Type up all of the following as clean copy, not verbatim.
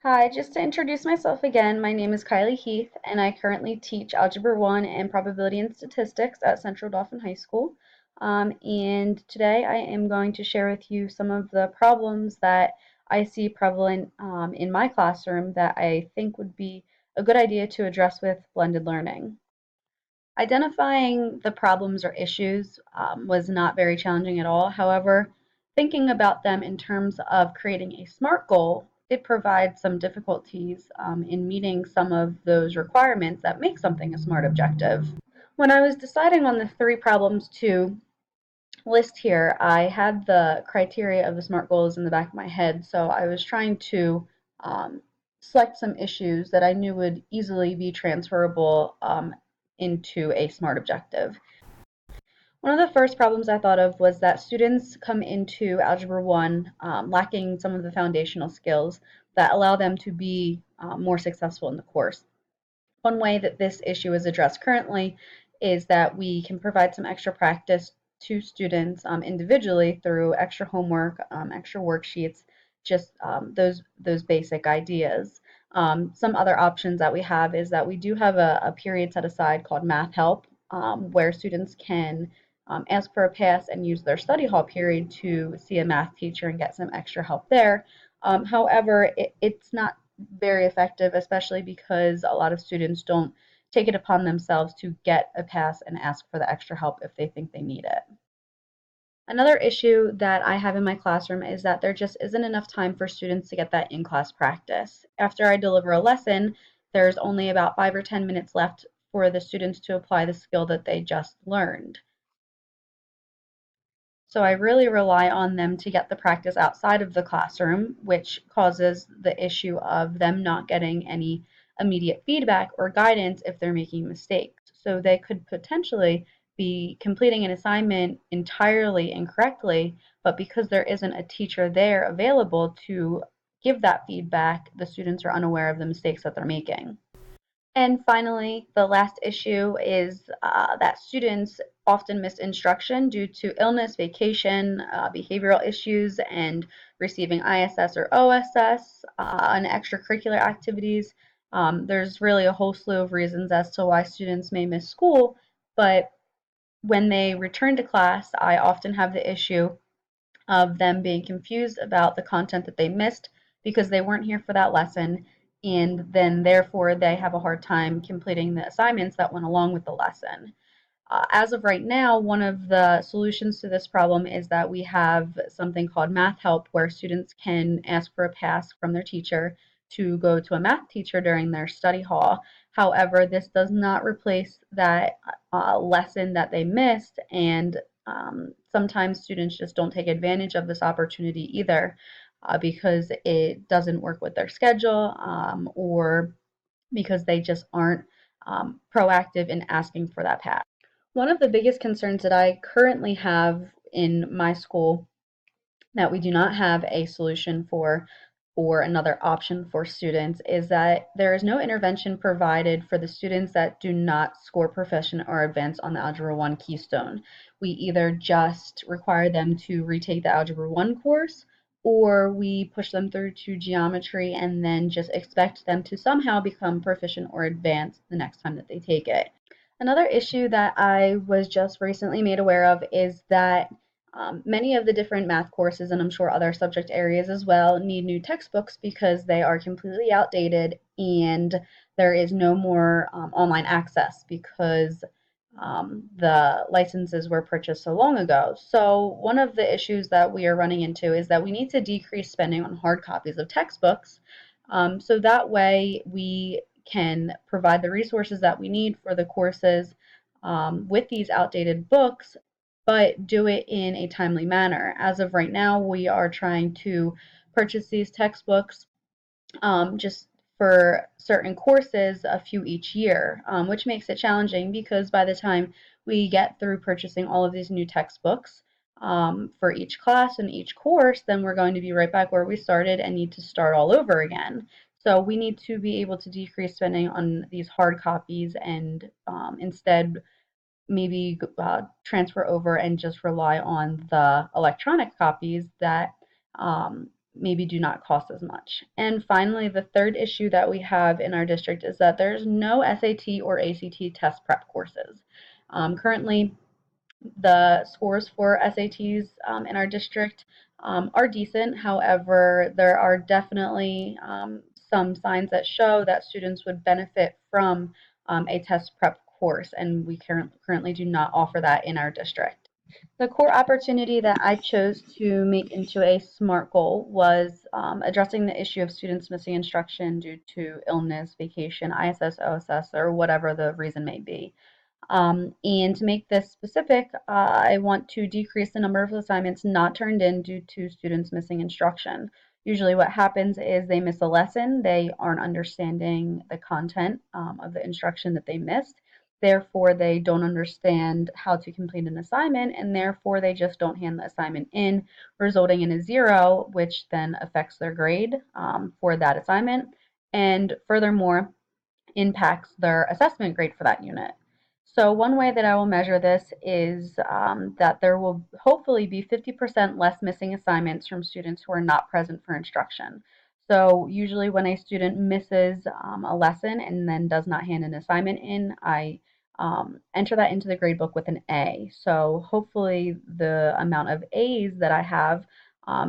Hi, just to introduce myself again, my name is Kylie Heath, and I currently teach Algebra 1 and Probability and Statistics at Central Dauphin High School. And today I am going to share with you some of the problems that I see prevalent in my classroom that I think would be a good idea to address with blended learning. Identifying the problems or issues was not very challenging at all. However, thinking about them in terms of creating a SMART goal did provide some difficulties in meeting some of those requirements that make something a SMART objective. When I was deciding on the three problems to list here, I had the criteria of the SMART goals in the back of my head, so I was trying to um, select some issues that I knew would easily be transferable into a SMART objective. One of the first problems I thought of was that students come into Algebra 1 lacking some of the foundational skills that allow them to be more successful in the course. One way that this issue is addressed currently is that we can provide some extra practice to students individually through extra homework, extra worksheets, just those basic ideas. Some other options that we have is that we do have a period set aside called Math Help, where students can ask for a pass and use their study hall period to see a math teacher and get some extra help there. However, it's not very effective, especially because a lot of students don't take it upon themselves to get a pass and ask for the extra help if they think they need it. Another issue that I have in my classroom is that there just isn't enough time for students to get that in-class practice. After I deliver a lesson, there's only about 5 or 10 minutes left for the students to apply the skill that they just learned. So I really rely on them to get the practice outside of the classroom, which causes the issue of them not getting any immediate feedback or guidance if they're making mistakes. So they could potentially be completing an assignment entirely incorrectly, but because there isn't a teacher there available to give that feedback, the students are unaware of the mistakes that they're making. And finally, the last issue is that students often miss instruction due to illness, vacation, behavioral issues, and receiving ISS or OSS and extracurricular activities. There's really a whole slew of reasons as to why students may miss school, but when they return to class, I often have the issue of them being confused about the content that they missed because they weren't here for that lesson, and then therefore they have a hard time completing the assignments that went along with the lesson. As of right now, one of the solutions to this problem is that we have something called Math Help, where students can ask for a pass from their teacher to go to a math teacher during their study hall. However, this does not replace that lesson that they missed, and sometimes students just don't take advantage of this opportunity either because it doesn't work with their schedule or because they just aren't proactive in asking for that pass. One of the biggest concerns that I currently have in my school that we do not have a solution for or another option for students is that there is no intervention provided for the students that do not score proficient or advance on the Algebra 1 Keystone. We either just require them to retake the Algebra 1 course, or we push them through to geometry and then just expect them to somehow become proficient or advanced the next time that they take it. Another issue that I was just recently made aware of is that many of the different math courses, and I'm sure other subject areas as well, need new textbooks because they are completely outdated and there is no more online access because the licenses were purchased so long ago. So one of the issues that we are running into is that we need to decrease spending on hard copies of textbooks so that way we can provide the resources that we need for the courses with these outdated books, but do it in a timely manner. As of right now, we are trying to purchase these textbooks just for certain courses, a few each year, which makes it challenging because by the time we get through purchasing all of these new textbooks for each class and each course, then we're going to be right back where we started and need to start all over again. So we need to be able to decrease spending on these hard copies and instead maybe transfer over and just rely on the electronic copies that maybe do not cost as much. And finally, the third issue that we have in our district is that there's no SAT or ACT test prep courses. Currently, the scores for SATs in our district are decent. However, there are definitely some signs that show that students would benefit from a test prep course, and we currently do not offer that in our district. The core opportunity that I chose to make into a SMART goal was addressing the issue of students missing instruction due to illness, vacation, ISS, OSS, or whatever the reason may be. And to make this specific, I want to decrease the number of assignments not turned in due to students missing instruction. Usually what happens is they miss a lesson, they aren't understanding the content of the instruction that they missed, therefore they don't understand how to complete an assignment, and therefore they just don't hand the assignment in, resulting in a 0, which then affects their grade for that assignment, and furthermore impacts their assessment grade for that unit. So one way that I will measure this is that there will hopefully be 50% less missing assignments from students who are not present for instruction. So usually when a student misses a lesson and then does not hand an assignment in, I enter that into the gradebook with an A. So hopefully the amount of A's that I have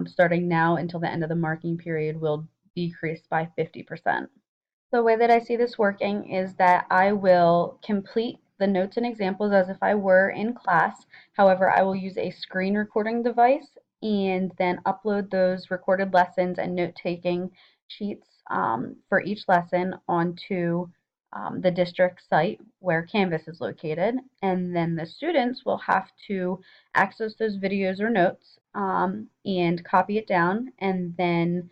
starting now until the end of the marking period will decrease by 50%. The way that I see this working is that I will complete the notes and examples as if I were in class. However, I will use a screen recording device and then upload those recorded lessons and note-taking sheets for each lesson onto the district site where Canvas is located. And then the students will have to access those videos or notes and copy it down, and then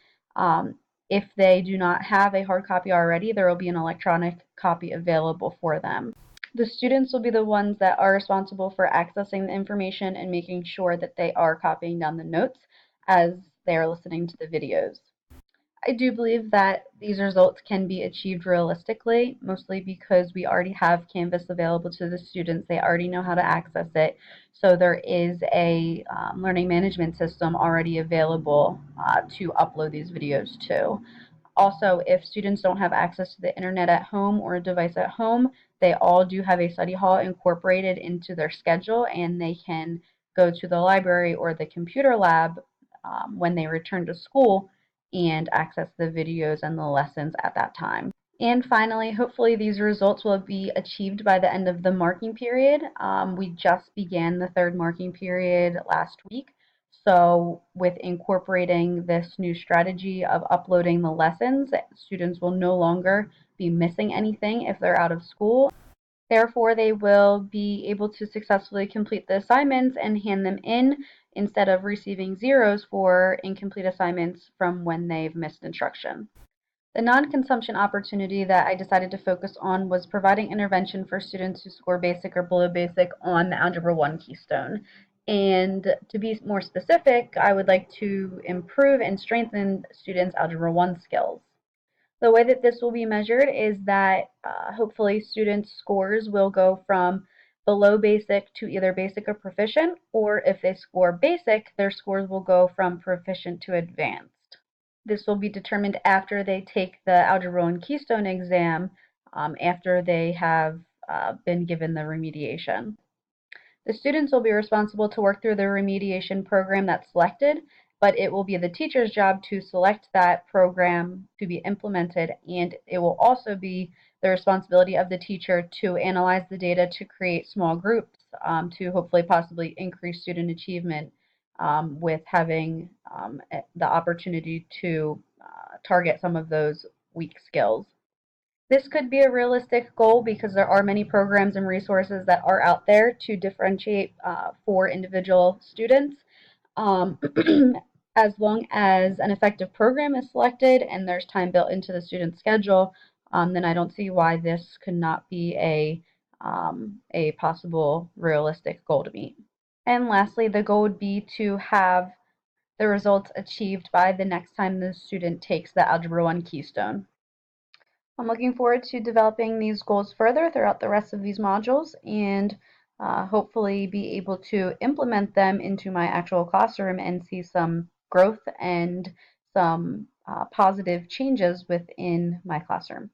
if they do not have a hard copy already, there will be an electronic copy available for them. The students will be the ones that are responsible for accessing the information and making sure that they are copying down the notes as they are listening to the videos. I do believe that these results can be achieved realistically, mostly because we already have Canvas available to the students. They already know how to access it. So there is a learning management system already available to upload these videos to. Also, if students don't have access to the internet at home or a device at home, they all do have a study hall incorporated into their schedule, and they can go to the library or the computer lab when they return to school and access the videos and the lessons at that time. And finally, hopefully these results will be achieved by the end of the marking period. We just began the third marking period last week. So with incorporating this new strategy of uploading the lessons, students will no longer be missing anything if they're out of school. Therefore, they will be able to successfully complete the assignments and hand them in instead of receiving zeros for incomplete assignments from when they've missed instruction. The non-consumption opportunity that I decided to focus on was providing intervention for students who score basic or below basic on the Algebra 1 Keystone. And to be more specific, I would like to improve and strengthen students' Algebra 1 skills. The way that this will be measured is that hopefully students' scores will go from below basic to either basic or proficient, or if they score basic, their scores will go from proficient to advanced. This will be determined after they take the Algebra 1 Keystone exam, after they have been given the remediation. The students will be responsible to work through the remediation program that's selected, but it will be the teacher's job to select that program to be implemented, and it will also be the responsibility of the teacher to analyze the data to create small groups to hopefully possibly increase student achievement with having the opportunity to target some of those weak skills. This could be a realistic goal because there are many programs and resources that are out there to differentiate for individual students. Um, as long as an effective program is selected and there's time built into the student schedule, then I don't see why this could not be a possible realistic goal to meet. And lastly, the goal would be to have the results achieved by the next time the student takes the Algebra 1 Keystone. I'm looking forward to developing these goals further throughout the rest of these modules and hopefully be able to implement them into my actual classroom and see some growth and some positive changes within my classroom.